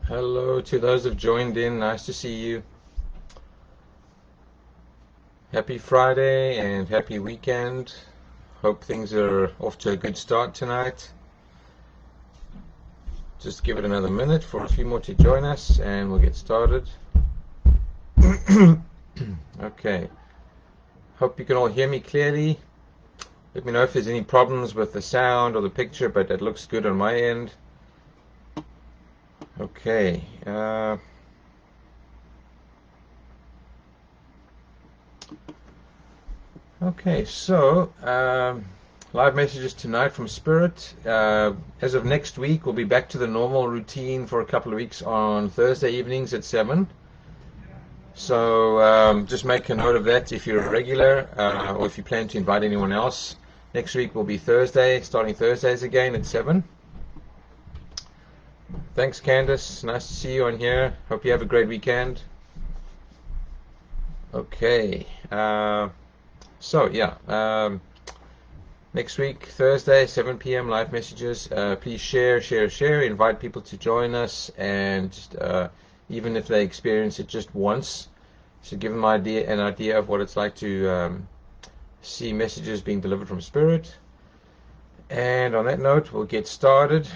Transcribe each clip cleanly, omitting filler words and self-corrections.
Hello to those who've joined in. Nice to see you. Happy Friday and happy weekend. Hope things are off to a good start tonight. Just give it another minute for a few more to join us and we'll get started. Okay. Hope you can all hear me clearly. Let me know if there's any problems with the sound or the picture, but it looks good on my end. Okay. Live messages tonight from Spirit. As of next week, we'll be back to the normal routine for a couple of weeks on Thursday evenings at 7. So just make a note of that if you're a regular or if you plan to invite anyone else. Next week will be Thursday, starting Thursdays again at 7. Thanks, Candace. Nice to see you on here. Hope you have a great weekend. Okay. Next week, Thursday, 7 p.m. live messages. Please share, invite people to join us, and just, even if they experience it just once, so give them an idea of what it's like to see messages being delivered from Spirit. And on that note, we'll get started.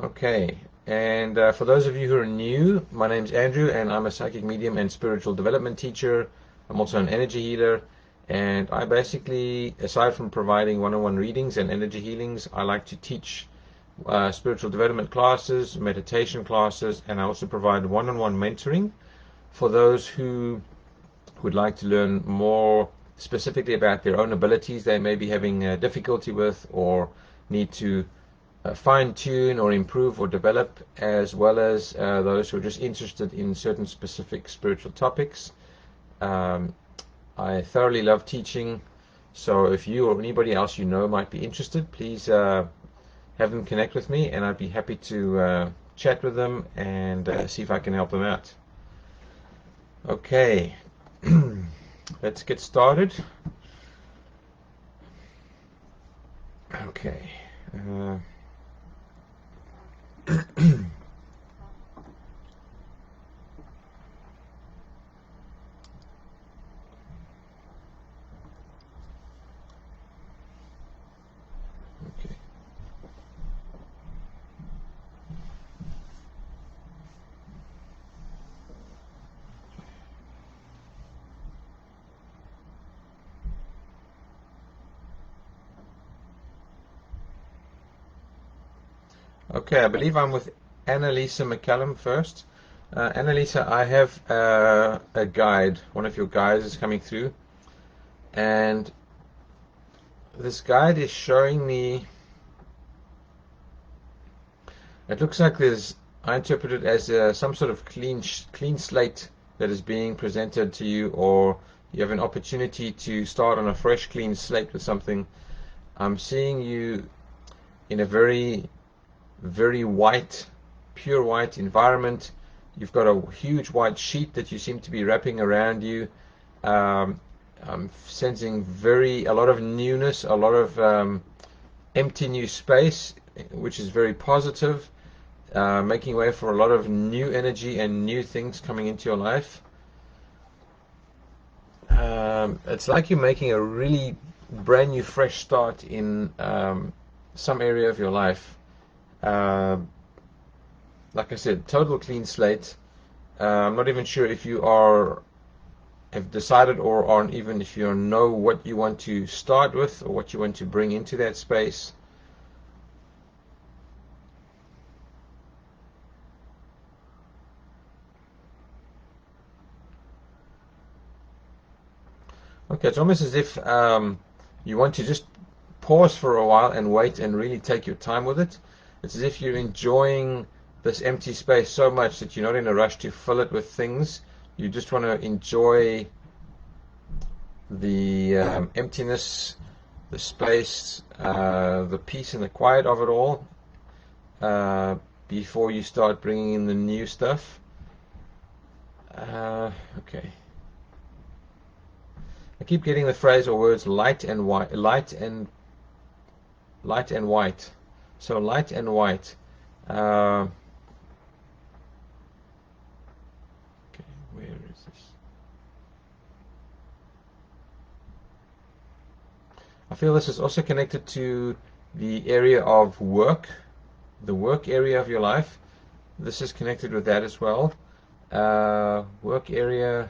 Okay, and for those of you who are new, my name's Andrew, and I'm a psychic medium and spiritual development teacher. I'm also an energy healer, and I basically, aside from providing one-on-one readings and energy healings, I like to teach spiritual development classes, meditation classes, and I also provide one-on-one mentoring for those who would like to learn more specifically about their own abilities they may be having difficulty with or need to fine-tune or improve or develop, as well as those who are just interested in certain specific spiritual topics. I thoroughly love teaching, so if you or anybody else you know might be interested, please have them connect with me, and I'd be happy to chat with them and see if I can help them out. Okay, let's get started. Okay. Okay, I believe I'm with Annalisa McCallum first. Annalisa, I have a guide. One of your guides is coming through, and this guide is showing me, it looks like I interpret it as some sort of clean slate that is being presented to you, or you have an opportunity to start on a fresh clean slate with something. I'm seeing you in a very white, pure white environment. You've got a huge white sheet that you seem to be wrapping around you. I'm sensing a lot of newness, a lot of empty new space, which is very positive, making way for a lot of new energy and new things coming into your life. It's like you're making a really brand new, fresh start in some area of your life. Like I said, total clean slate. I'm not even sure if you have decided or aren't even if you know what you want to start with or what you want to bring into that space. Okay, it's almost as if you want to just pause for a while and wait and really take your time with it. It's as if you're enjoying this empty space so much that you're not in a rush to fill it with things. You just want to enjoy the emptiness, the space, the peace and the quiet of it all before you start bringing in the new stuff. Okay. I keep getting the phrase or words light and white, light and white. So light and white. I feel this is also connected to the area of work, the work area of your life. This is connected with that as well. Work area.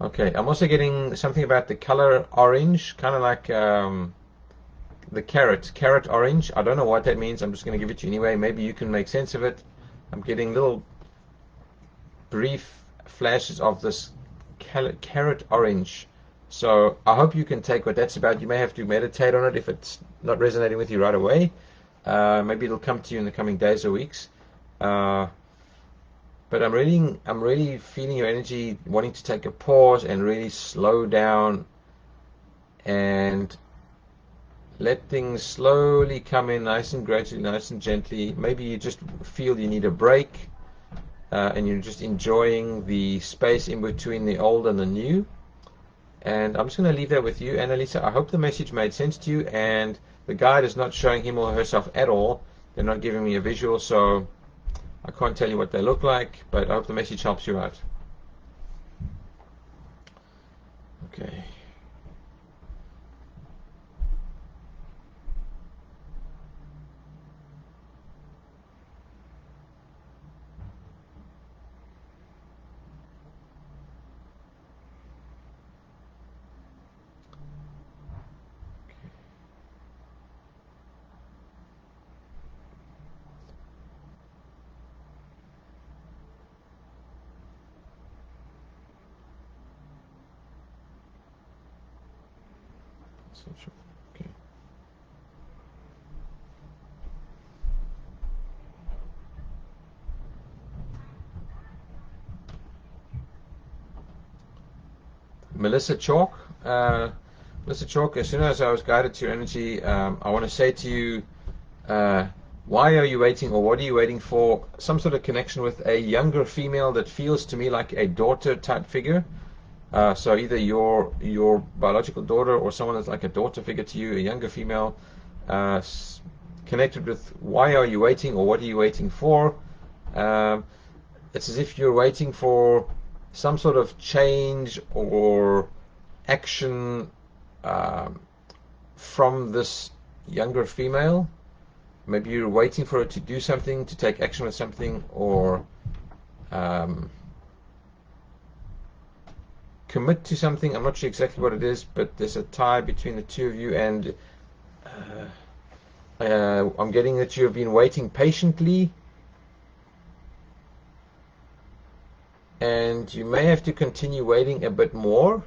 Okay, I'm also getting something about the color orange, kind of like the carrot orange. I don't know what that means. I'm just going to give it to you anyway. Maybe you can make sense of it. I'm getting little brief flashes of this carrot orange. So I hope you can take what that's about. You may have to meditate on it if it's not resonating with you right away. Maybe it'll come to you in the coming days or weeks. But I'm really feeling your energy, wanting to take a pause and really slow down and let things slowly come in, nice and gradually, nice and gently. Maybe you just feel you need a break, and you're just enjoying the space in between the old and the new. And I'm just going to leave that with you. Annalisa, I hope the message made sense to you, and the guide is not showing him or herself at all. They're not giving me a visual, so I can't tell you what they look like, but I hope the message helps you out. Okay. Okay. Melissa Chalk. Melissa Chalk, as soon as I was guided to your energy, I want to say to you, why are you waiting, or what are you waiting for? Some sort of connection with a younger female that feels to me like a daughter type figure. So either your biological daughter or someone that's like a daughter figure to you, a younger female, connected with why are you waiting or what are you waiting for. It's as if you're waiting for some sort of change or action from this younger female. Maybe you're waiting for her to do something, to take action with something, or commit to something. I'm not sure exactly what it is, but there's a tie between the two of you, and I'm getting that you have been waiting patiently, and you may have to continue waiting a bit more.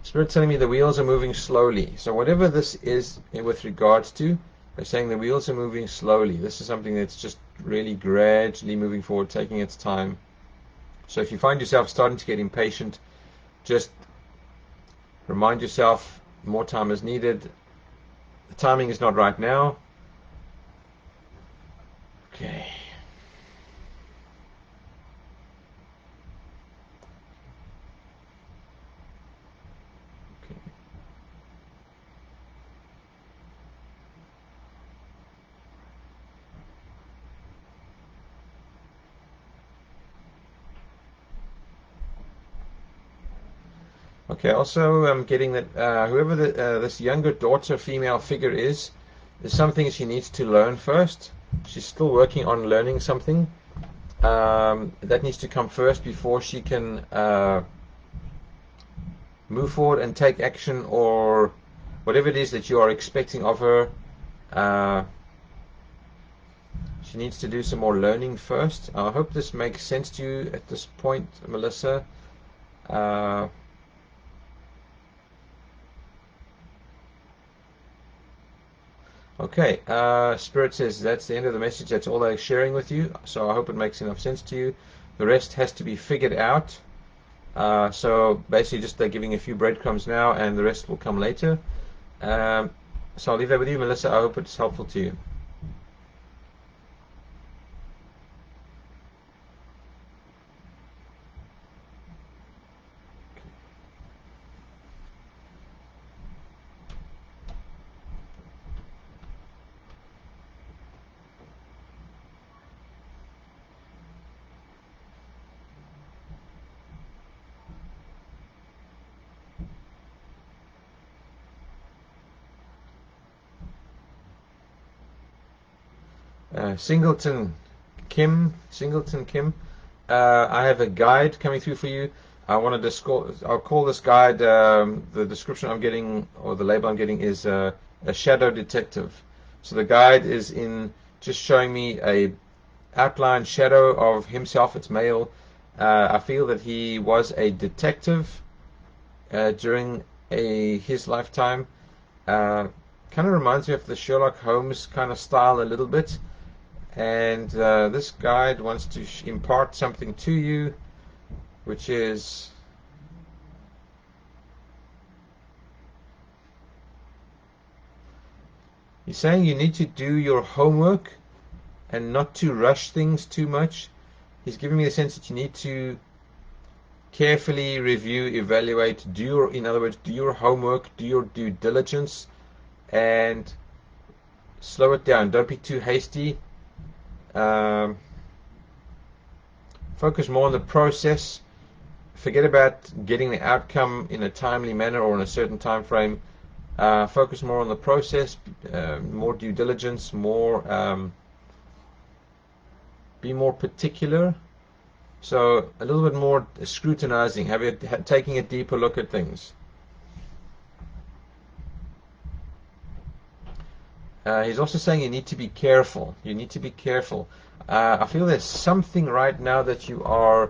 Spirit's telling me the wheels are moving slowly. So whatever this is with regards to, they're saying the wheels are moving slowly. This is something that's just really gradually moving forward, taking its time. So if you find yourself starting to get impatient, just remind yourself more time is needed. The timing is not right now. Okay. Okay, also I'm getting that whoever this younger daughter female figure is, there's something she needs to learn first. She's still working on learning something. That needs to come first before she can move forward and take action, or whatever it is that you are expecting of her. She needs to do some more learning first. I hope this makes sense to you at this point, Melissa. Okay, Spirit says that's the end of the message. That's all they're sharing with you. So I hope it makes enough sense to you. The rest has to be figured out. So basically just they're giving a few breadcrumbs now, and the rest will come later. So I'll leave that with you, Melissa. I hope it's helpful to you. Singleton Kim. I have a guide coming through for you. I want to I'll call this guide, the description I'm getting, or the label I'm getting, is a shadow detective. So the guide is in just showing me a outline shadow of himself. It's male. I feel that he was a detective during his lifetime. Kind of reminds me of the Sherlock Holmes kind of style a little bit. And this guide wants to impart something to you, which is he's saying you need to do your homework and not to rush things too much. He's giving me the sense that you need to carefully review, evaluate, in other words, do your homework, do your due diligence, and slow it down. Don't be too hasty. Focus more on the process. Forget about getting the outcome in a timely manner or in a certain time frame. Focus more on the process, more due diligence, be more particular. So a little bit more scrutinizing, taking a deeper look at things. He's also saying you need to be careful. You need to be careful. I feel there's something right now that you are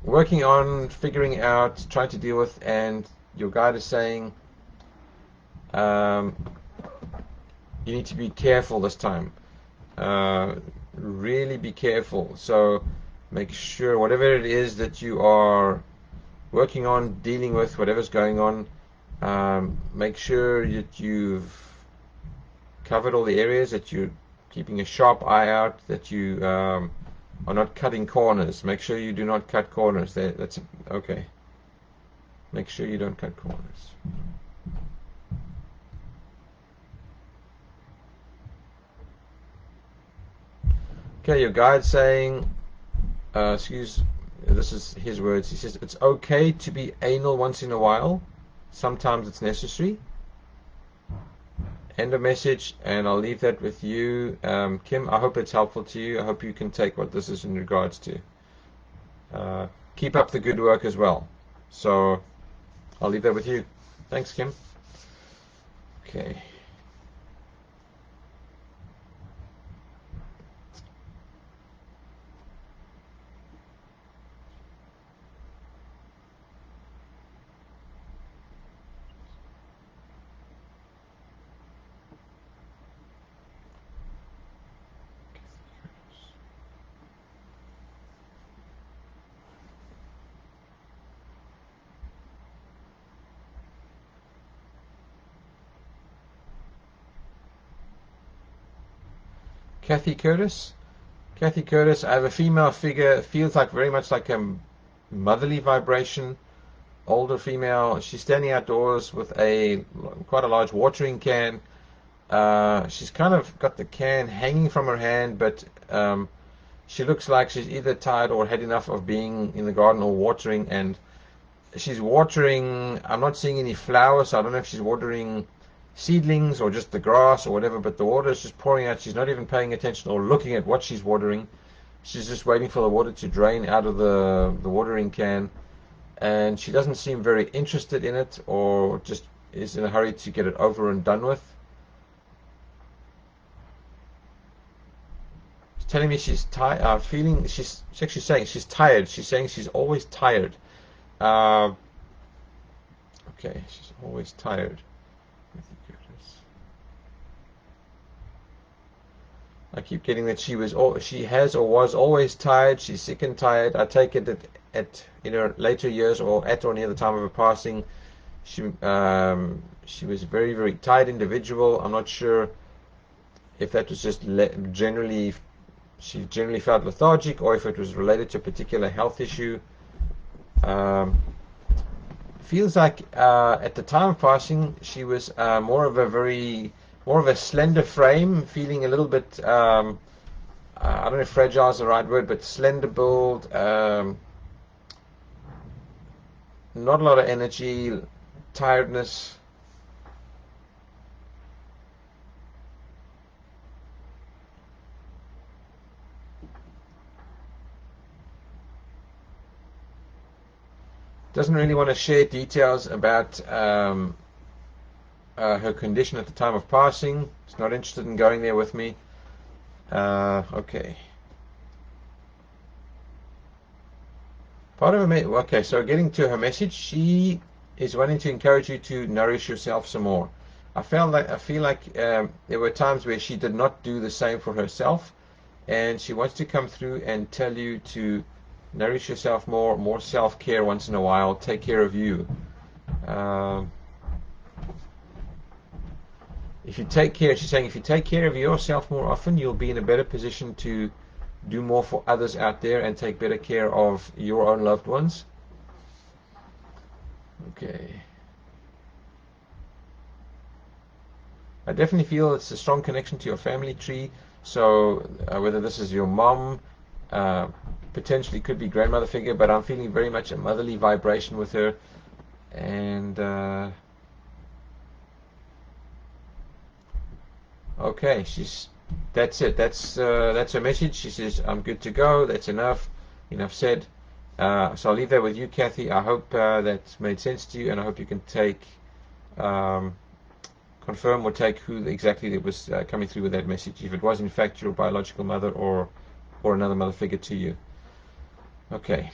working on, figuring out, trying to deal with, and your guide is saying you need to be careful this time. Really be careful. So make sure whatever it is that you are working on, dealing with, whatever's going on, make sure that you've covered all the areas, that you're keeping a sharp eye out, that you are not cutting corners. Make sure you do not cut corners. That's okay. Make sure you don't cut corners. Okay, your guide's saying, this is his words. He says, it's okay to be anal once in a while. Sometimes it's necessary. End of message, and I'll leave that with you, Kim. I hope it's helpful to you. I hope you can take what this is in regards to. Keep up the good work as well. So I'll leave that with you. Thanks, Kim. Okay. Kathy Curtis. Kathy Curtis, I have a female figure. It feels like very much like a motherly vibration. Older female. She's standing outdoors with quite a large watering can. She's kind of got the can hanging from her hand, but she looks like she's either tired or had enough of being in the garden or watering. And she's watering. I'm not seeing any flowers, so I don't know if she's watering seedlings or just the grass or whatever, but the water is just pouring out. She's not even paying attention or looking at what she's watering. She's just waiting for the water to drain out of the watering can, and she doesn't seem very interested in it, or just is in a hurry to get it over and done with. She's telling me she's tired. She's actually saying she's tired. She's saying she's always tired. Okay, she's always tired. I keep getting that she has or was always tired. She's sick and tired. I take it that in her later years, or at or near the time of her passing, she was a very, very tired individual. I'm not sure if that was just she generally felt lethargic, or if it was related to a particular health issue. Feels like at the time of passing, she was more of a slender frame, feeling a little bit, I don't know if fragile is the right word, but slender build, not a lot of energy, tiredness. Doesn't really want to share details about her condition at the time of passing. She's not interested in going there with me. Okay. Part of her okay, so getting to her message, she is wanting to encourage you to nourish yourself some more. I feel like there were times where she did not do the same for herself, and she wants to come through and tell you to nourish yourself more self-care once in a while, take care of you. If you take care, she's saying, if you take care of yourself more often, you'll be in a better position to do more for others out there and take better care of your own loved ones. Okay. I definitely feel it's a strong connection to your family tree. So whether this is your mom, potentially could be grandmother figure, but I'm feeling very much a motherly vibration with her. And okay, that's it. That's her message. She says, I'm good to go. That's enough said. So I'll leave that with you, Kathy. I hope that made sense to you, and I hope you can confirm or take who exactly it was coming through with that message, if it was in fact your biological mother or another mother figure to you. Okay.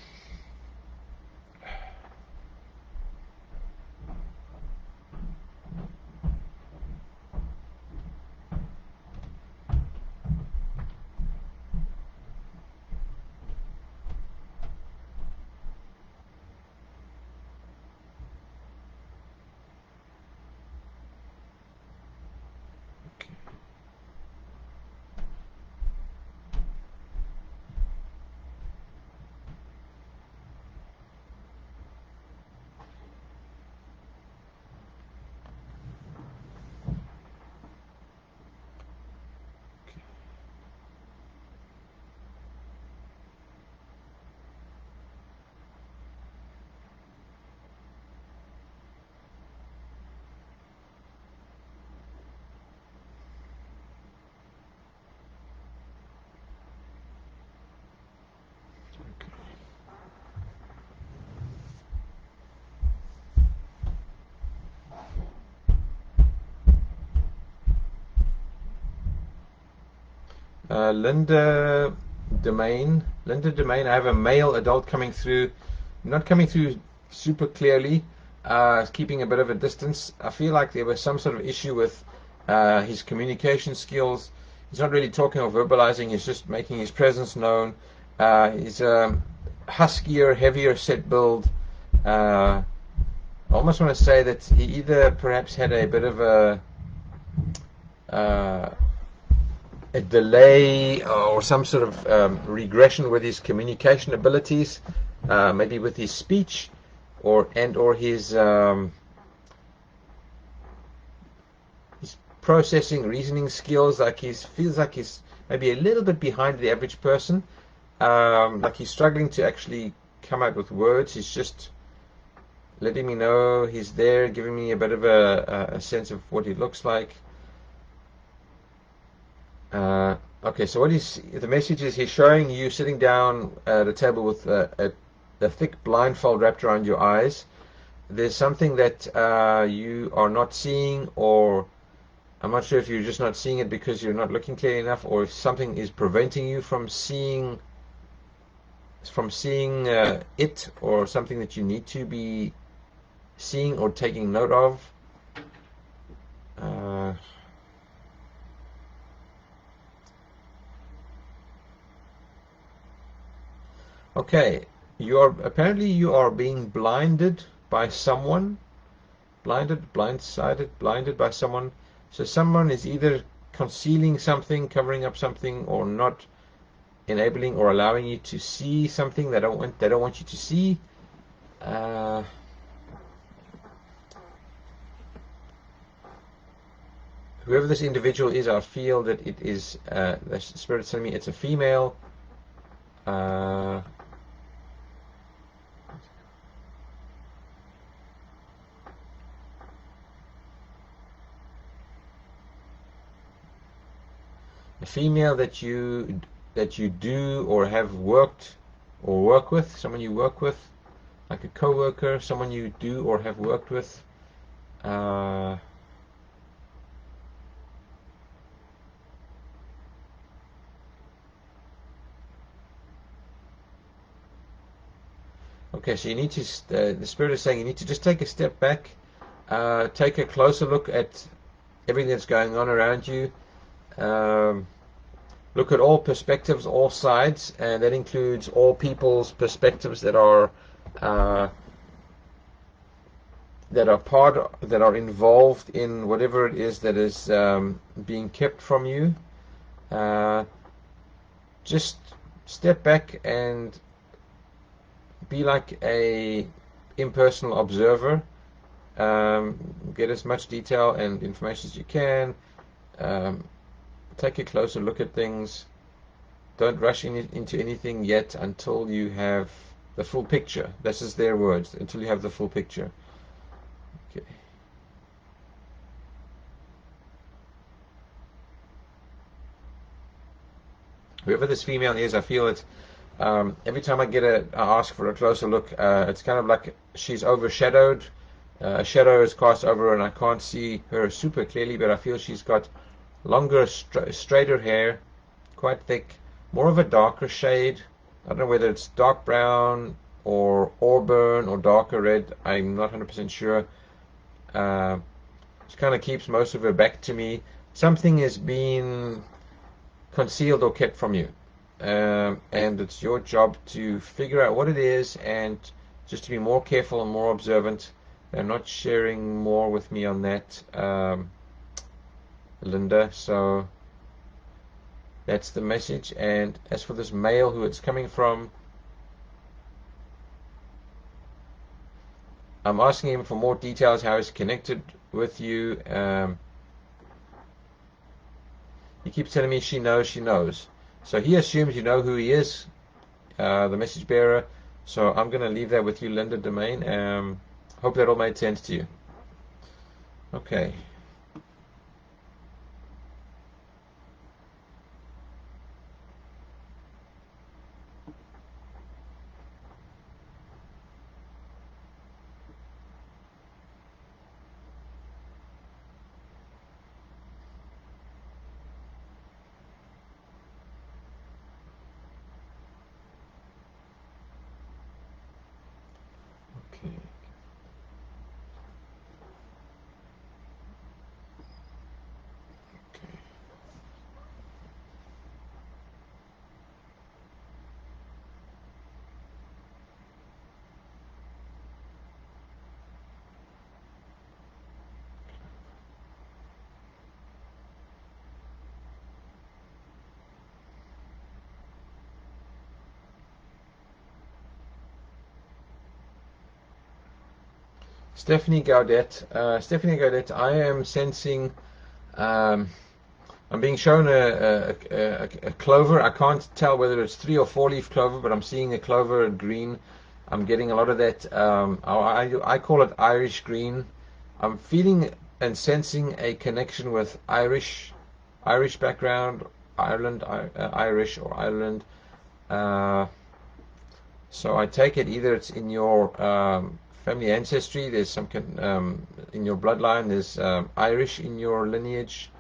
Linda Domain. I have a male adult coming through, not coming through super clearly, keeping a bit of a distance. I feel like there was some sort of issue with his communication skills. He's not really talking or verbalizing, he's just making his presence known. He's a huskier, heavier set build. I almost want to say that he either perhaps had a bit of a delay or some sort of regression with his communication abilities, maybe with his speech or his processing, reasoning skills. Like feels like he's maybe a little bit behind the average person, like he's struggling to actually come out with words. He's just letting me know he's there, giving me a bit of a sense of what he looks like. Okay, so the message is he's showing you sitting down at a table with a thick blindfold wrapped around your eyes. There's something that you are not seeing, or I'm not sure if you're just not seeing it because you're not looking clearly enough, or if something is preventing you from seeing it, or something that you need to be seeing or taking note of. Okay, you are being blinded by someone, blindsided, blinded by someone. So someone is either concealing something, covering up something, or not enabling or allowing you to see something they don't want you to see. Whoever this individual is, I feel that it is the spirit telling me it's a female. A female that you do or have worked or work with, someone you work with. like a co-worker, someone you do or have worked with. Okay, so you need to, the Spirit is saying you need to just take a step back, take a closer look at everything that's going on around you. Look at all perspectives, all sides, and that includes all people's perspectives that are involved in whatever it is that is being kept from you. Just step back and be like a impersonal observer. Get as much detail and information as you can. Take a closer look at things. Don't rush into anything yet until you have the full picture. This is their words. Until you have the full picture. Okay. Whoever this female is, I feel it. Every time I ask for a closer look, it's kind of like she's overshadowed. A shadow is cast over her, and I can't see her super clearly, but I feel she's got longer, straighter hair, quite thick, more of a darker shade. I don't know whether it's dark brown or auburn or darker red. I'm not 100% sure. She kind of keeps most of her back to me. Something is being concealed or kept from you. And it's your job to figure out what it is and just to be more careful and more observant. They're not sharing more with me on that, Linda, so that's the message. And as for this male who it's coming from, I'm asking him for more details, how he's connected with you. He keeps telling me she knows. So he assumes you know who he is, the message bearer. So I'm going to leave that with you, Linda Domain. Hope that all made sense to you. Okay. Okay. Stephanie Gaudette, I am sensing, I'm being shown a clover. I can't tell whether it's 3 or 4 leaf clover, but I'm seeing a clover green. I'm getting a lot of that. I call it Irish green. I'm feeling and sensing a connection with Irish background, Ireland, Irish or Ireland. So I take it either it's in your family ancestry, there's some in your bloodline, there's Irish in your lineage,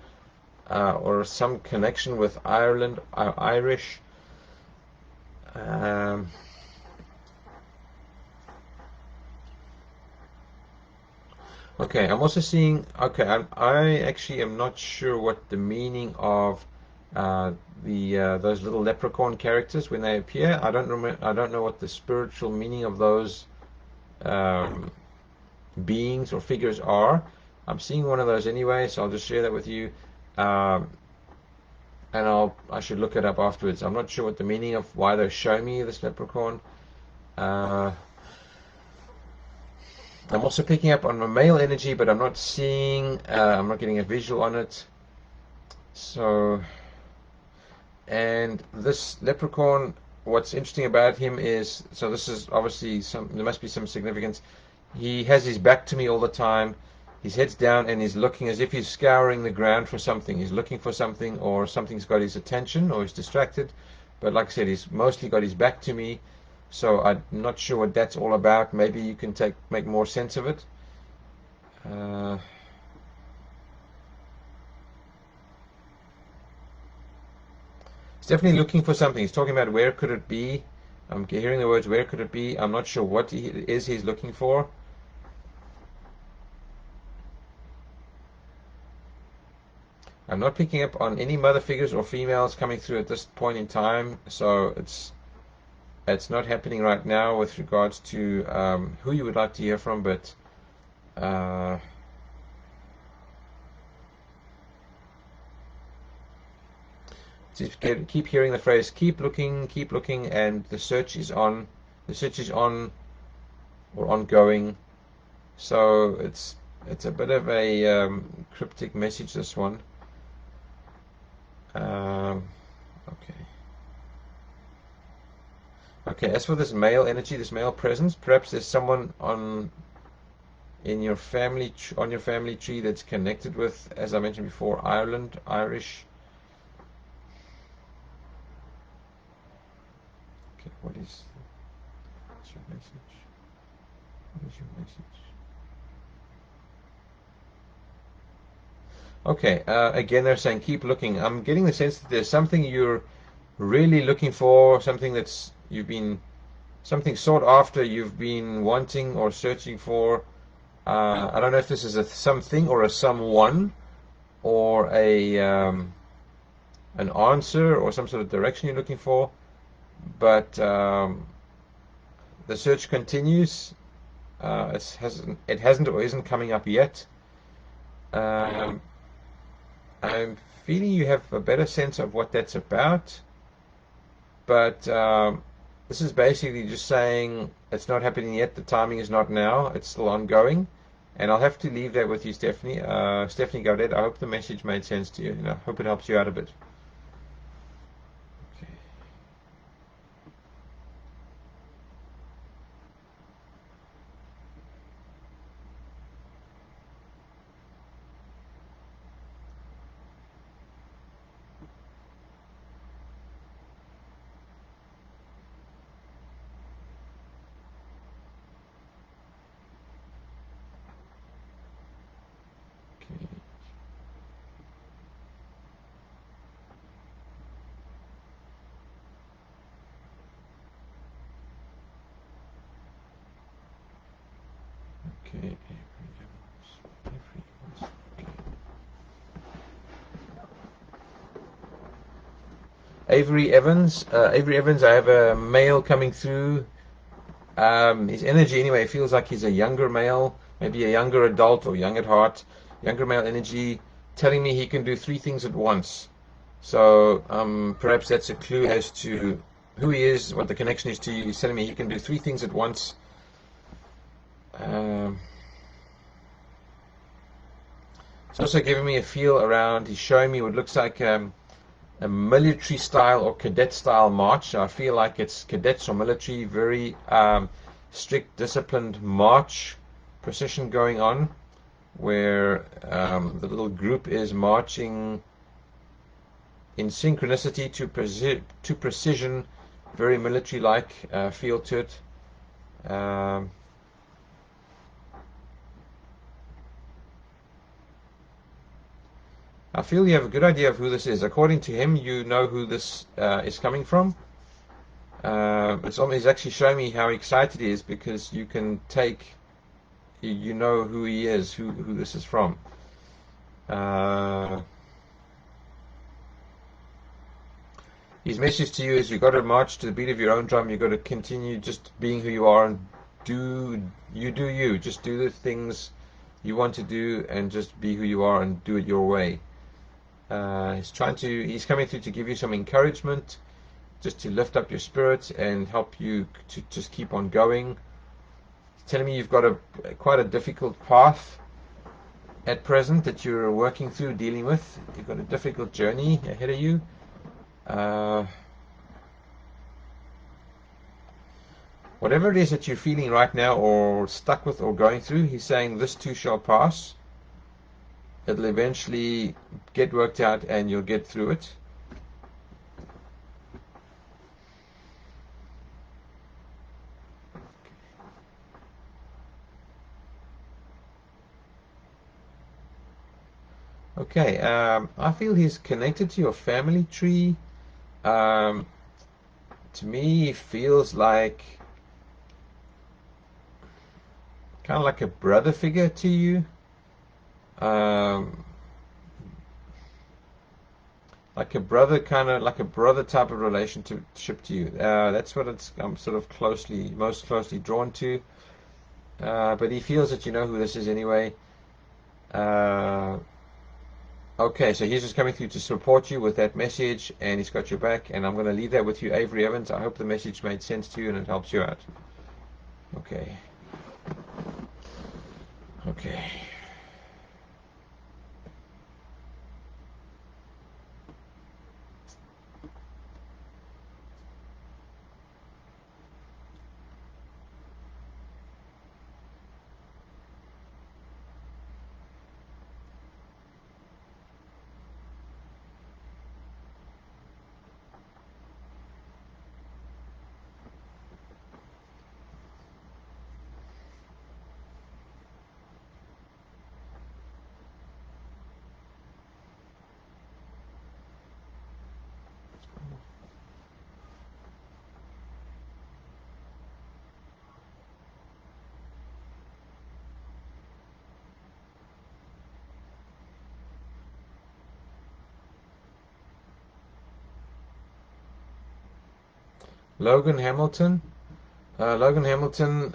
or some connection with Ireland, Irish. Okay, I'm also seeing. Okay, I actually am not sure what the meaning of those little leprechaun characters when they appear. I don't know what the spiritual meaning of those beings or figures are. I'm seeing one of those anyway, so I'll just share that with you, and I should look it up afterwards. I'm not sure what the meaning of why they're showing me this leprechaun. I'm also picking up on my male energy, but I'm not seeing. I'm not getting a visual on it. So, and this leprechaun, what's interesting about him is, so this is obviously there must be some significance. He has his back to me all the time. His head's down and he's looking as if he's scouring the ground for something. He's looking for something, or something's got his attention, or he's distracted. But like I said, he's mostly got his back to me. So I'm not sure what that's all about. Maybe you can make more sense of it. He's definitely looking for something. He's talking about where could it be. I'm hearing the words where could it be. I'm not sure what it is he's looking for. I'm not picking up on any mother figures or females coming through at this point in time, so it's not happening right now with regards to who you would like to hear from, but just keep hearing the phrase keep looking, and the search is on. The search is on or ongoing. So it's a bit of a cryptic message, this one. Okay. Okay, as for this male energy, this male presence, perhaps there's someone on your family tree that's connected with, as I mentioned before, Ireland, Irish. Okay, what's your message? What is your message? Okay, again they're saying keep looking. I'm getting the sense that there's something you're really looking for, something something sought after, you've been wanting or searching for. I don't know if this is a something or a someone or an answer or some sort of direction you're looking for, but the search continues. It hasn't or isn't coming up yet. I'm feeling you have a better sense of what that's about, but this is basically just saying it's not happening yet. The timing is not now. It's still ongoing. And I'll have to leave that with you, Stephanie. Stephanie Gaudette, I hope the message made sense to you. I hope it helps you out a bit. Okay. Okay. Avery Evans. Avery Evans, I have a male coming through. His energy, anyway, feels like he's a younger male, maybe a younger adult or young at heart. Younger male energy telling me he can do three things at once. So perhaps that's a clue as to who he is, what the connection is to you. He's telling me he can do three things at once. It's also giving me a feel around. He's showing me what looks like a military style or cadet style march. I feel like it's cadets or military, very strict, disciplined march procession going on, where the little group is marching in synchronicity to precision, very military-like feel to it. I feel you have a good idea of who this is. According to him, you know who this is coming from. He's actually showing me how excited he is because you can you know who he is, who this is from. His message to you is you've got to march to the beat of your own drum. You've got to continue just being who you are and do you. Just do the things you want to do and just be who you are and do it your way. He's coming through to give you some encouragement, just to lift up your spirits and help you to just keep on going. He's telling me you've got quite a difficult path at present that you're working through, dealing with. You've got a difficult journey ahead of you. Whatever it is that you're feeling right now or stuck with or going through, he's saying this too shall pass. It'll eventually get worked out and you'll get through it. Okay, I feel he's connected to your family tree. Um, to me, he feels like kind of like a brother figure to you. Um, like a brother, kind of like a brother type of relationship to you. That's what I'm sort of most closely drawn to. But he feels that you know who this is anyway. Uh, okay, so he's just coming through to support you with that message, and he's got your back. And I'm going to leave that with you, Avery Evans. I hope the message made sense to you and it helps you out. Okay. Okay. Logan Hamilton. Logan Hamilton.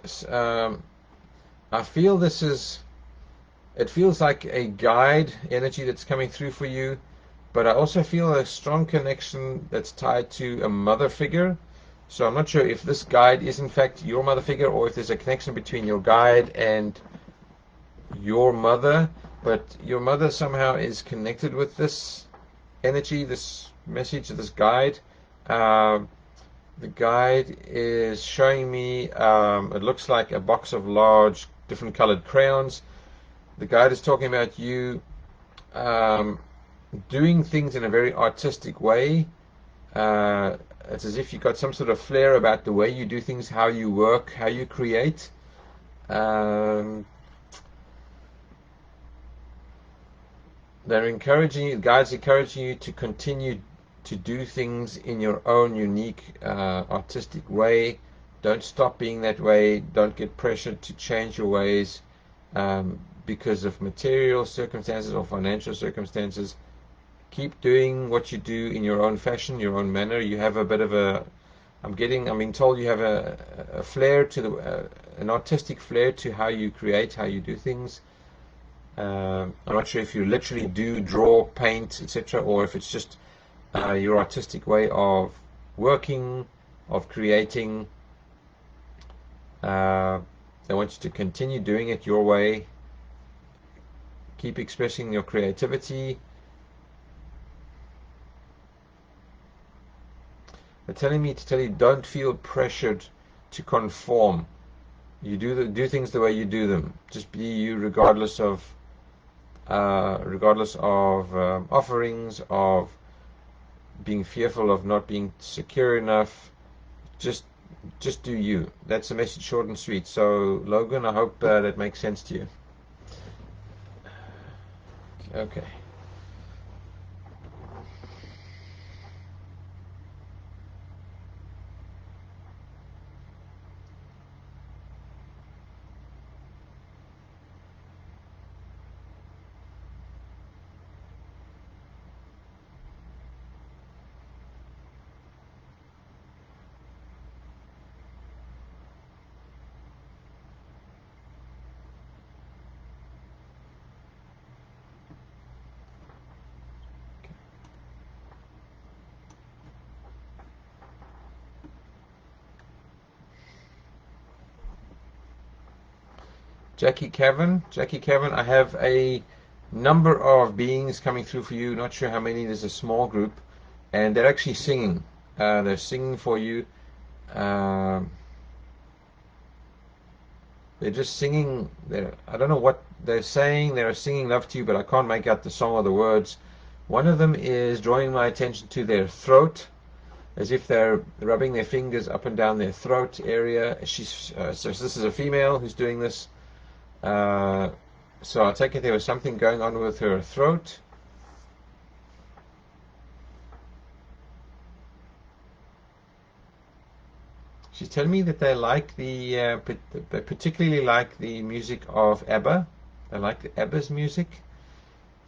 I feel it feels like a guide energy that's coming through for you, but I also feel a strong connection that's tied to a mother figure. So I'm not sure if this guide is in fact your mother figure or if there's a connection between your guide and your mother, but your mother somehow is connected with this energy, this message, this guide. Um, the guide is showing me, it looks like a box of large different colored crayons. The guide is talking about you um, doing things in a very artistic way. It's as if you've got some sort of flair about the way you do things, how you work, how you create. Um, guides encouraging you to continue to do things in your own unique, artistic way. Don't stop being that way. Don't get pressured to change your ways because of material circumstances or financial circumstances. Keep doing what you do in your own fashion, your own manner. You have a bit of I'm being told you have a flair to an artistic flair to how you create, how you do things. I'm not sure if you literally do draw, paint, etc., or if it's just your artistic way of working, of creating. They want you to continue doing it your way. Keep expressing your creativity. They're telling me to tell you don't feel pressured to conform. You do things the way you do them. Just be you, regardless of offerings, of being fearful of not being secure enough. Just do you. That's the message, short and sweet. So Logan, I hope that makes sense to you. Okay. Jackie Kevin, I have a number of beings coming through for you. Not sure how many. There's a small group, and they're actually singing. They're singing for you. Um, they're just singing. I don't know what they're saying. They're singing love to you, but I can't make out the song or the words. One of them is drawing my attention to their throat, as if they're rubbing their fingers up and down their throat area. So this is a female who's doing this. So I take it there was something going on with her throat. She's telling me that they like they particularly like the music of ABBA. They like the ABBA's music.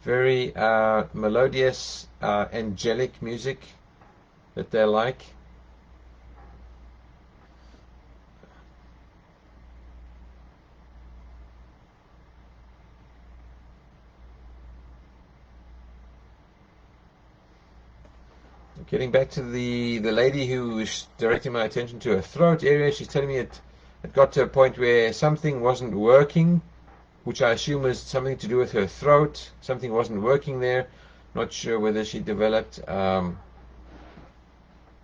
Very melodious, angelic music that they like. Getting back to the lady who was directing my attention to her throat area, she's telling me it got to a point where something wasn't working, which I assume was something to do with her throat. Something wasn't working there. Not sure whether she developed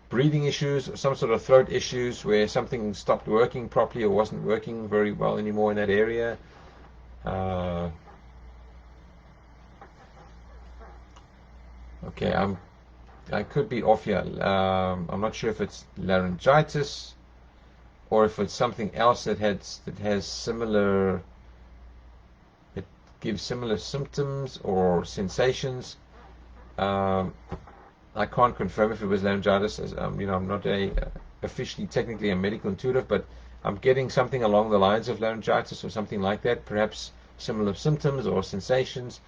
breathing issues or some sort of throat issues where something stopped working properly or wasn't working very well anymore in that area. Okay, I could be off here. I'm not sure if it's laryngitis or if it's something else that has similar, it gives similar symptoms or sensations. I can't confirm if it was laryngitis, as I'm not officially technically a medical intuitive, but I'm getting something along the lines of laryngitis or something like that, perhaps similar symptoms or sensations.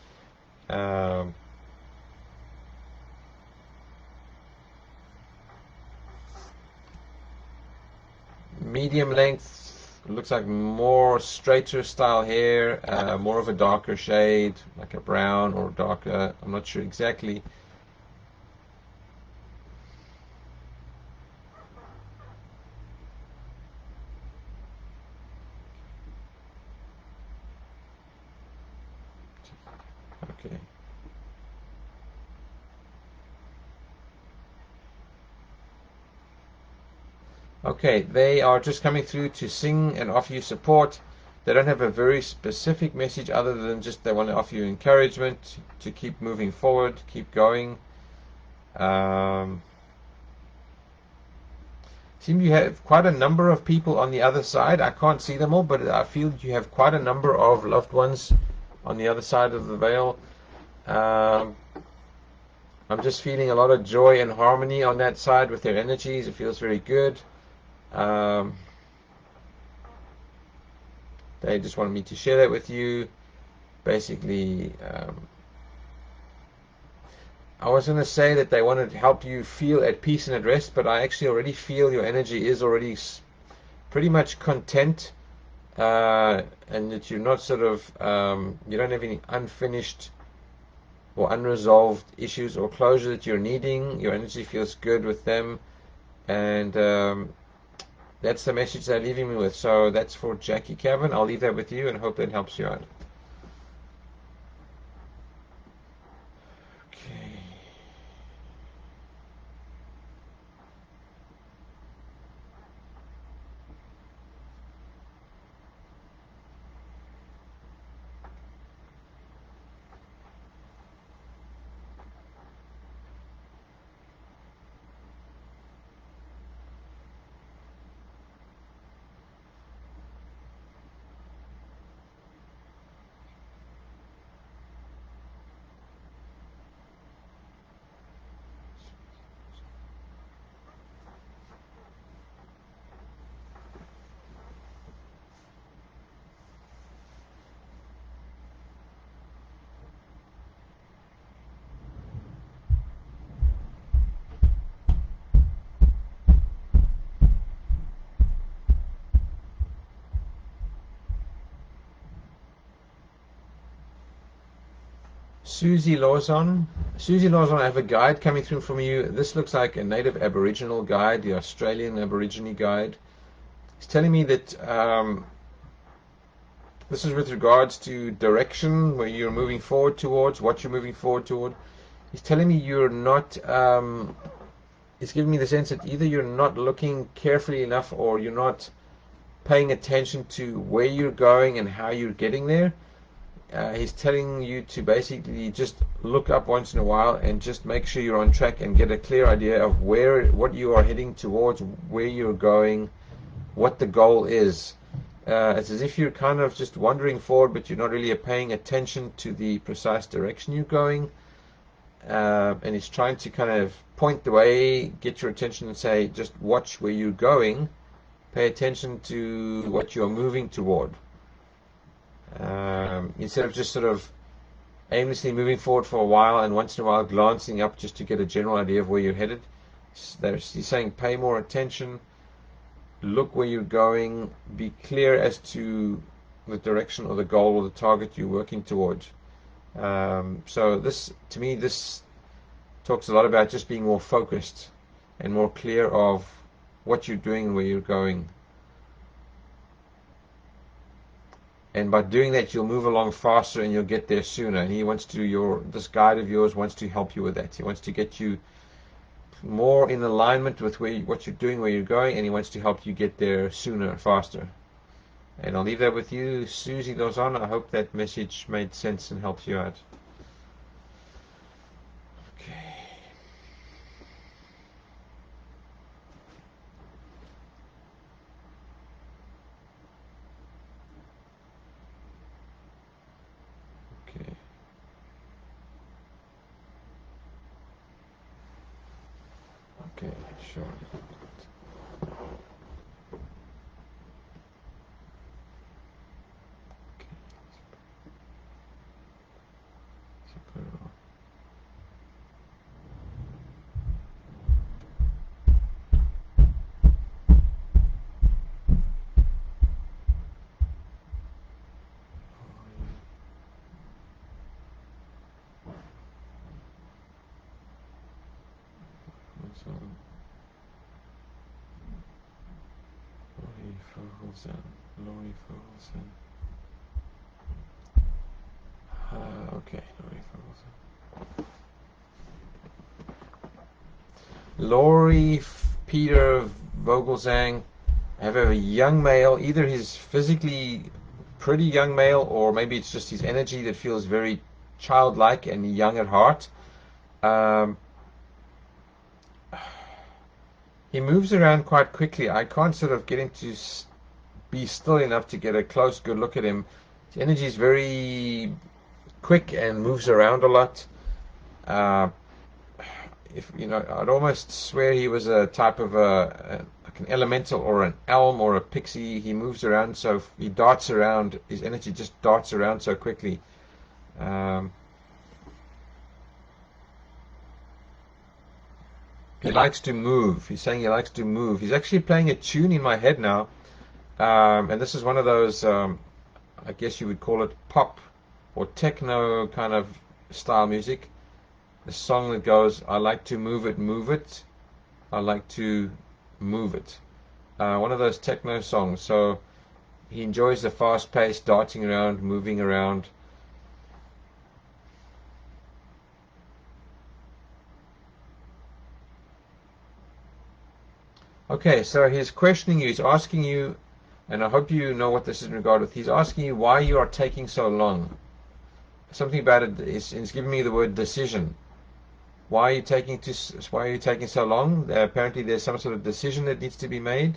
Medium length, looks like more straighter style hair, more of a darker shade, like a brown or darker. I'm not sure exactly. Okay. Okay, they are just coming through to sing and offer you support. They don't have a very specific message other than just they want to offer you encouragement to keep moving forward, keep going. Seem you have quite a number of people on the other side. I can't see them all, but I feel you have quite a number of loved ones on the other side of the veil. I'm just feeling a lot of joy and harmony on that side with their energies. It feels very good. They just wanted me to share that with you. Basically, I was going to say that they wanted to help you feel at peace and at rest, but I actually already feel your energy is already pretty much content, and that you're not sort of, you don't have any unfinished or unresolved issues or closure that you're needing. Your energy feels good with them, and that's the message they're leaving me with. So that's for Jackie Cavan. I'll leave that with you and hope that helps you out. Okay. Susie Lawson. Susie Lawson, I have a guide coming through from you. This looks like a native Aboriginal guide, the Australian Aborigine guide. He's telling me that this is with regards to direction, where you're moving forward towards, what you're moving forward toward. He's telling me you're not, he's giving me the sense that either you're not looking carefully enough or you're not paying attention to where you're going and how you're getting there. He's telling you to basically just look up once in a while and just make sure you're on track and get a clear idea of what you are heading towards, where you're going, what the goal is. It's as if you're kind of just wandering forward, but you're not really paying attention to the precise direction you're going. And he's trying to kind of point the way, get your attention and say, just watch where you're going, Pay attention to what you're moving toward. Instead of just sort of aimlessly moving forward for a while and once in a while glancing up just to get a general idea of where you're headed. He's saying pay more attention, look where you're going, be clear as to the direction or the goal or the target you're working towards. So this, to me, this talks a lot about just being more focused and more clear of what you're doing and where you're going. And by doing that, you'll move along faster and you'll get there sooner. And he wants to, this guide of yours wants to help you with that. He wants to get you more in alignment with what you're doing, where you're going, and he wants to help you get there sooner, faster. And I'll leave that with you. Susie goes on. I hope that message made sense and helped you out. Okay. Okay. Okay, sure. Laurie Ferguson. Okay, Laurie Ferguson. Laurie Peter Vogelsang. I have a young male. Either he's physically pretty young male, or maybe it's just his energy that feels very childlike and young at heart. He moves around quite quickly. I can't sort of get him to be still enough to get a close, good look at him. His energy is very quick and moves around a lot. I'd almost swear he was a type of like an elemental or an elm or a pixie. He moves around, so he darts around. His energy just darts around so quickly. He likes to move. He's saying he likes to move. He's actually playing a tune in my head now. And this is one of those, I guess you would call it pop or techno kind of style music. The song that goes, I like to move it, move it. I like to move it. One of those techno songs. So he enjoys the fast pace, darting around, moving around. Okay, so he's questioning you. He's asking you, and I hope you know what this is in regard with. He's asking you why you are taking so long. Something about it is giving me the word decision. Why are you taking so long? Apparently there's some sort of decision that needs to be made.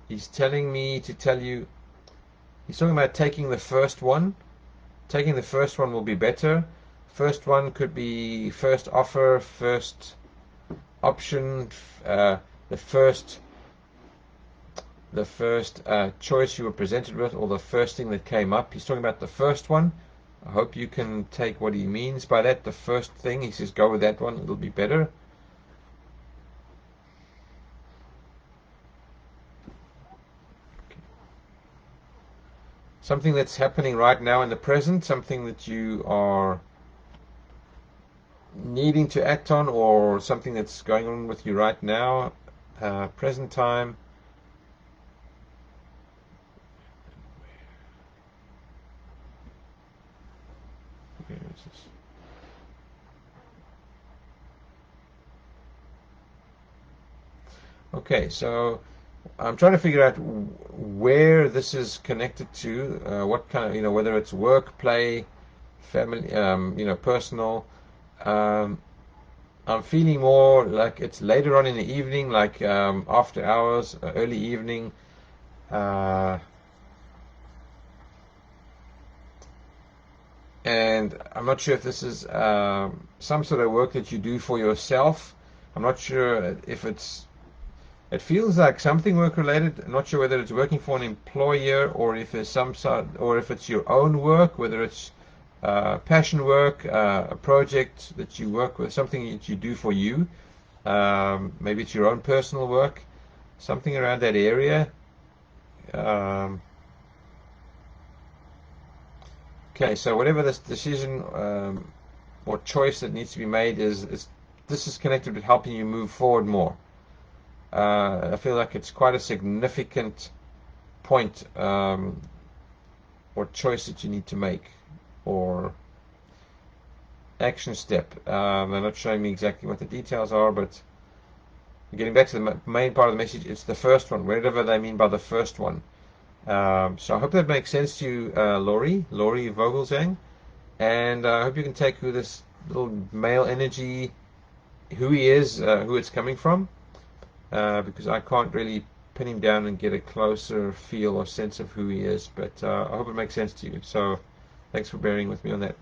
He's telling me to tell you, he's talking about taking the first one. Taking the first one will be better. First one could be first offer, first option, the first choice you were presented with, or the first thing that came up. He's talking about the first one. I hope you can take what he means by that. The first thing, he says, go with that one. It'll be better. Okay. Something that's happening right now in the present, something that you are needing to act on, or something that's going on with you right now, present time. Where is this? Okay, so I'm trying to figure out where this is connected to, what kind of, whether it's work, play, family, personal. I'm feeling more like it's later on in the evening, like after hours, early evening. And I'm not sure if this is some sort of work that you do for yourself, I'm not sure if it feels like something work related. I'm not sure whether it's working for an employer or if it's some sort, or if it's your own work, whether it's passion work, a project that you work with, something that you do for you. Maybe it's your own personal work, something around that area. Um, okay, so whatever this decision or choice that needs to be made is this is connected with helping you move forward more. I feel like it's quite a significant point or choice that you need to make or action step. They're not showing me exactly what the details are, but getting back to the main part of the message, it's the first one, whatever they mean by the first one. So I hope that makes sense to you, Laurie Vogelsang, and I hope you can take who this little male energy, who he is, who it's coming from, because I can't really pin him down and get a closer feel or sense of who he is, but I hope it makes sense to you. So thanks for bearing with me on that.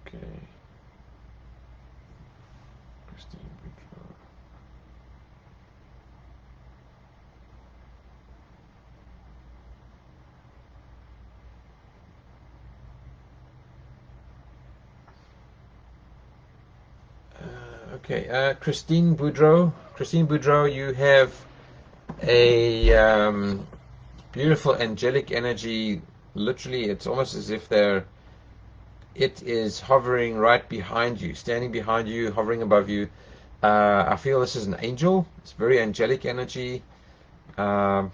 Okay. Christine Bridgewater. Okay, Christine Boudreau. Christine Boudreau, you have a beautiful angelic energy. Literally, it's almost as if it is hovering right behind you, standing behind you, hovering above you. I feel this is an angel. It's very angelic energy. Um,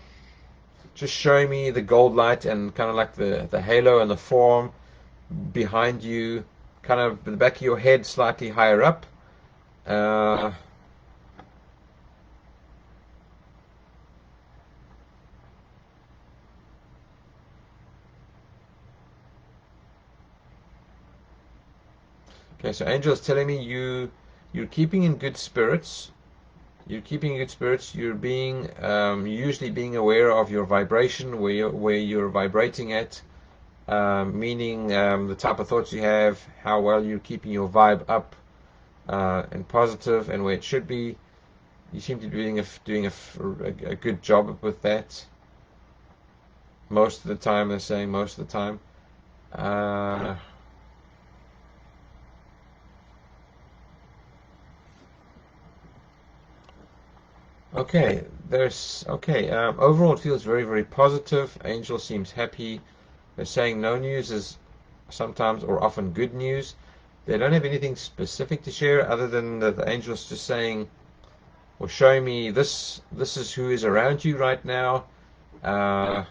just showing me the gold light and kind of like the halo and the form behind you, kind of the back of your head slightly higher up. Uh, okay, so Angel is telling me you're keeping in good spirits. You're keeping in good spirits. You're being usually being aware of your vibration, where you're vibrating at, meaning the type of thoughts you have, how well you're keeping your vibe up and positive, and where it should be. You seem to be doing a good job with that. Most of the time, they're saying most of the time. Uh, okay, overall, it feels very, very positive. Angel seems happy. They're saying no news is sometimes or often good news. They don't have anything specific to share other than the angel's just saying or showing me this is who is around you right now. Uh,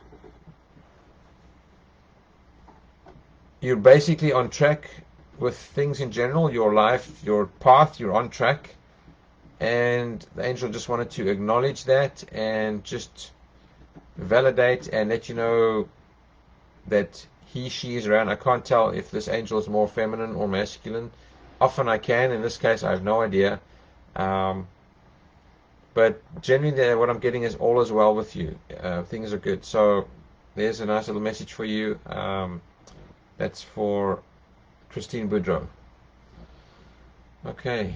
you're basically on track with things in general, your life, your path, you're on track. And the angel just wanted to acknowledge that and just validate and let you know that she is around. I can't tell if this angel is more feminine or masculine. Often I can. In this case, I have no idea. Um, but generally, what I'm getting is all is well with you. Things are good. So there's a nice little message for you. That's for Christine Boudreau. Okay.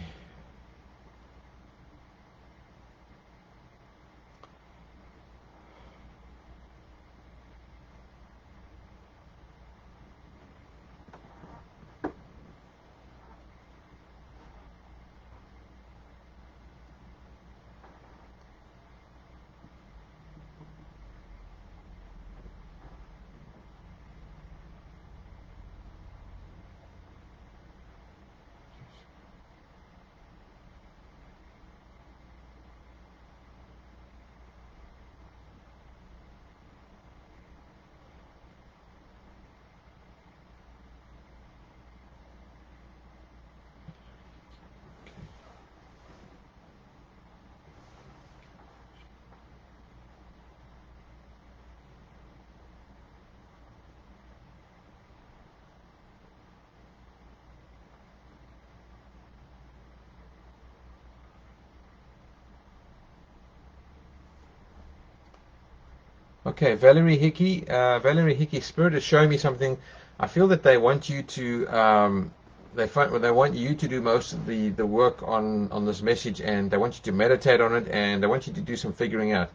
Okay, Valerie Hickey, Spirit is showing me something. I feel that they want you to, they want you to do most of the work on this message, and they want you to meditate on it, and they want you to do some figuring out.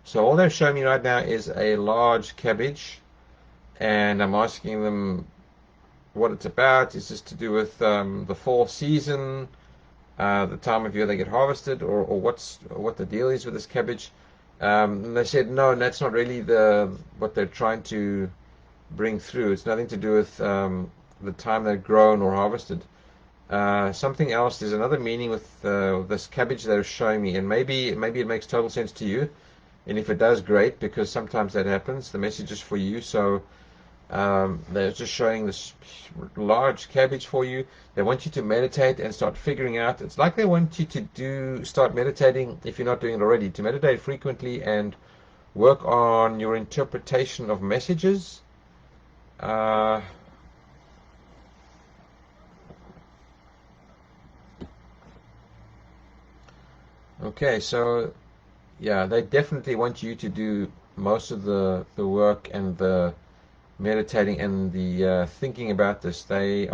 So all they're showing me right now is a large cabbage, and I'm asking them what it's about. Is this to do with the fall season, the time of year they get harvested, or what the deal is with this cabbage? And they said no, that's not really what they're trying to bring through. It's nothing to do with the time they're grown or harvested. Something else. There's another meaning with this cabbage they're showing me, and maybe it makes total sense to you. And if it does, great, because sometimes that happens. The message is for you, so they're just showing this large cabbage for you. They want you to meditate and start figuring out. It's like they want you to start meditating, if you're not doing it already, to meditate frequently and work on your interpretation of messages. Okay, so yeah, they definitely want you to do most of the work and the meditating and the thinking about this. They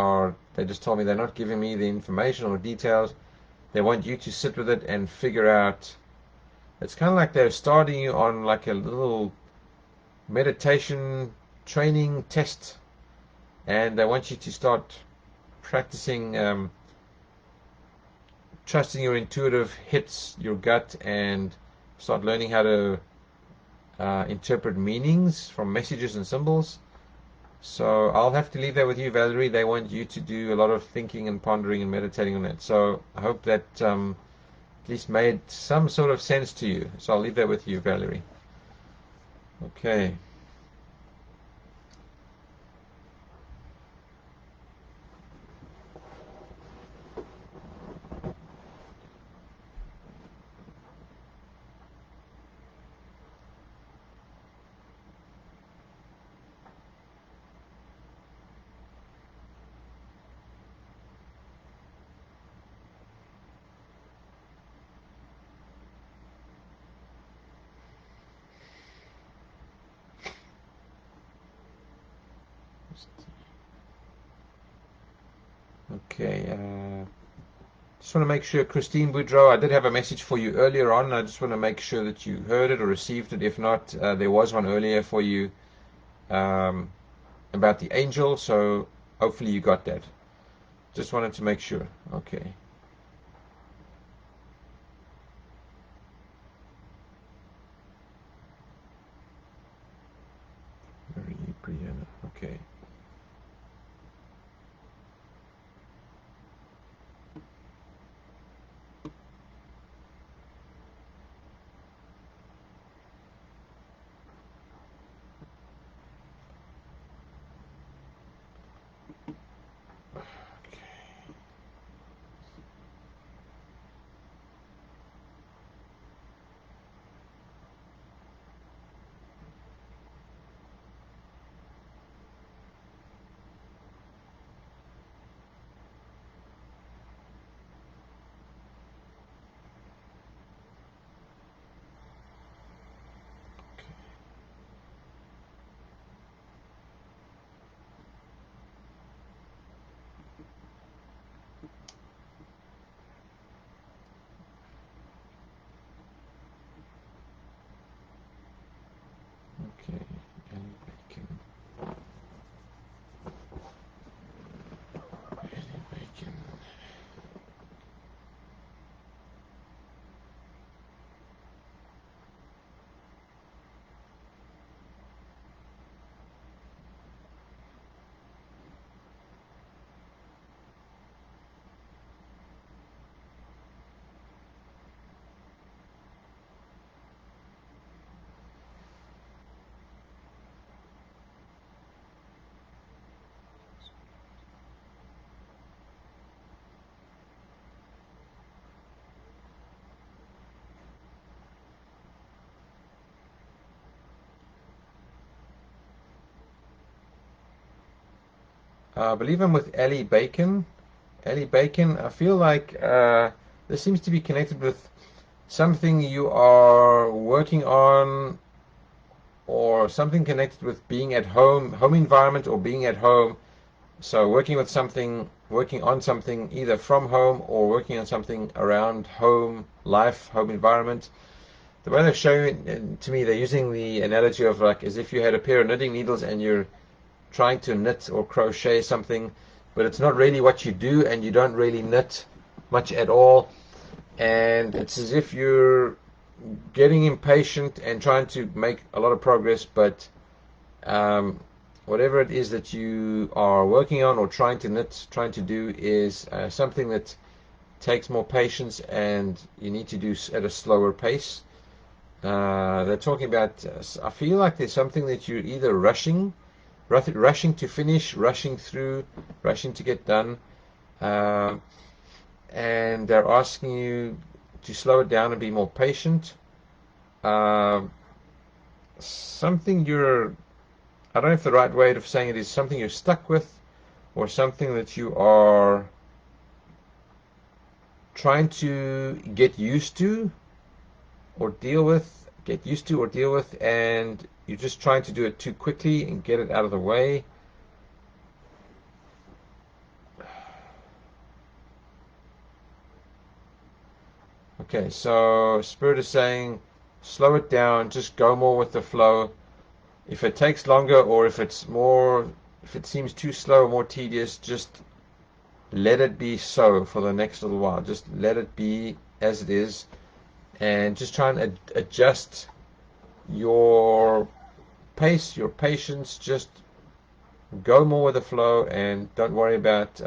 just told me they're not giving me the information or details. They want you to sit with it and figure out. It's kind of like they're starting you on like a little meditation training test, and they want you to start practicing trusting your intuitive hits, your gut, and start learning how to interpret meanings from messages and symbols. So I'll have to leave that with you, Valerie. They want you to do a lot of thinking and pondering and meditating on it. So I hope that at least made some sort of sense to you. So I'll leave that with you, Valerie. Okay. Okay. Just want to make sure, Christine Boudreau, I did have a message for you earlier on. I just want to make sure that you heard it or received it. If not, there was one earlier for you um, about the angel. So hopefully you got that. Just wanted to make sure. Okay. Very Brianna. Okay. Okay. Ellie Bacon. Ellie Bacon. I believe I'm with Ellie Bacon. Ellie Bacon, I feel like this seems to be connected with something you are working on or something connected with being at home, home environment, or being at home. So working with something, working on something either from home or working on something around home life, home environment. The way they're showing it to me, they're using the analogy of like as if you had a pair of knitting needles and you're trying to knit or crochet something, but it's not really what you do, and you don't really knit much at all. And it's as if you're getting impatient and trying to make a lot of progress, but whatever it is that you are working on or trying to knit, trying to do is something that takes more patience and you need to do at a slower pace. They're talking about, I feel like there's something that you're either rushing to finish, rushing through, rushing to get done, and they're asking you to slow it down and be more patient. Something I don't know if the right way of saying it is something you're stuck with, or something that you are trying to get used to or deal with, and you're just trying to do it too quickly and get it out of the way. Okay, so Spirit is saying, slow it down, just go more with the flow. If it takes longer, or if it seems too slow or more tedious, just let it be so for the next little while. Just let it be as it is, and just try and adjust your pace, your patience. Just go more with the flow and don't worry about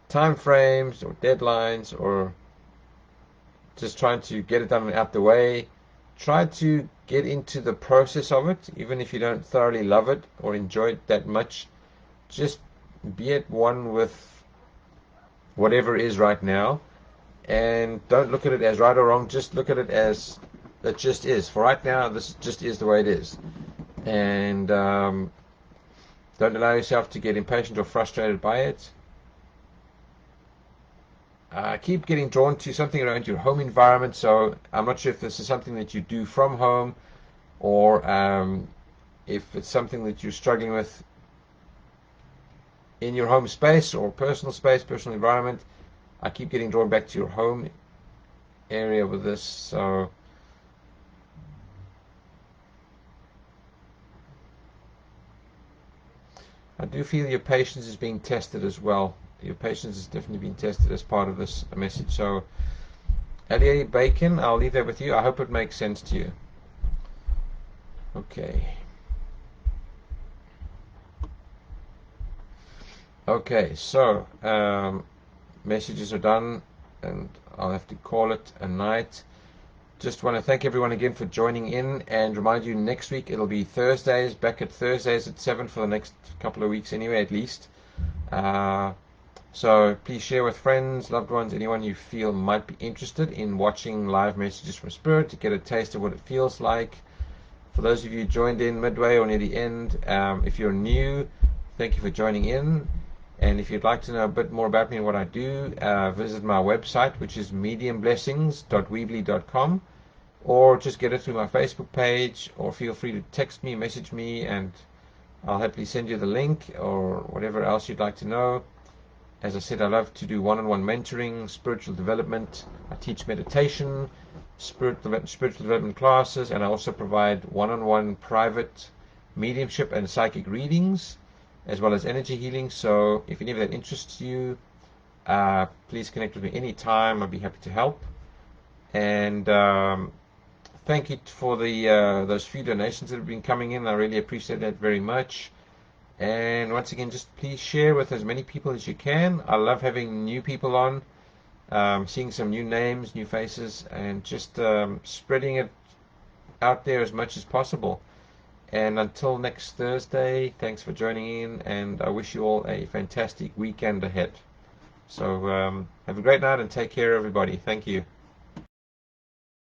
time frames or deadlines, or just trying to get it done and out the way. Try to get into the process of it, even if you don't thoroughly love it or enjoy it that much. Just be at one with whatever is right now, and don't look at it as right or wrong. Just look at it as it just is. For right now, this just is the way it is. And don't allow yourself to get impatient or frustrated by it. Keep getting drawn to something around your home environment. So I'm not sure if this is something that you do from home, or if it's something that you're struggling with in your home space or personal space, personal environment. I keep getting drawn back to your home area with this. So I do feel your patience is being tested as well. Your patience is definitely being tested as part of this message. So Ellie Bacon, I'll leave that with you. I hope it makes sense to you. Okay. Okay, so messages are done, and I'll have to call it a night. Just want to thank everyone again for joining in, and remind you next week it'll be Thursdays, back at Thursdays at 7 for the next couple of weeks anyway, at least. So please share with friends, loved ones, anyone you feel might be interested in watching live messages from Spirit to get a taste of what it feels like. For those of you who joined in midway or near the end, if you're new, thank you for joining in. And if you'd like to know a bit more about me and what I do, visit my website, which is mediumblessings.weebly.com, or just get it through my Facebook page, or feel free to text me, message me, and I'll happily send you the link or whatever else you'd like to know. As I said, I love to do one-on-one mentoring, spiritual development. I teach meditation, spiritual development classes, and I also provide one-on-one private mediumship and psychic readings, as well as energy healing. So if any of that interests you, please connect with me anytime. I'd be happy to help. And thank you for those few donations that have been coming in. I really appreciate that very much. And once again, just please share with as many people as you can. I love having new people on, seeing some new names, new faces, and just spreading it out there as much as possible. And until next Thursday, thanks for joining in, and I wish you all a fantastic weekend ahead. So have a great night and take care, everybody. Thank you.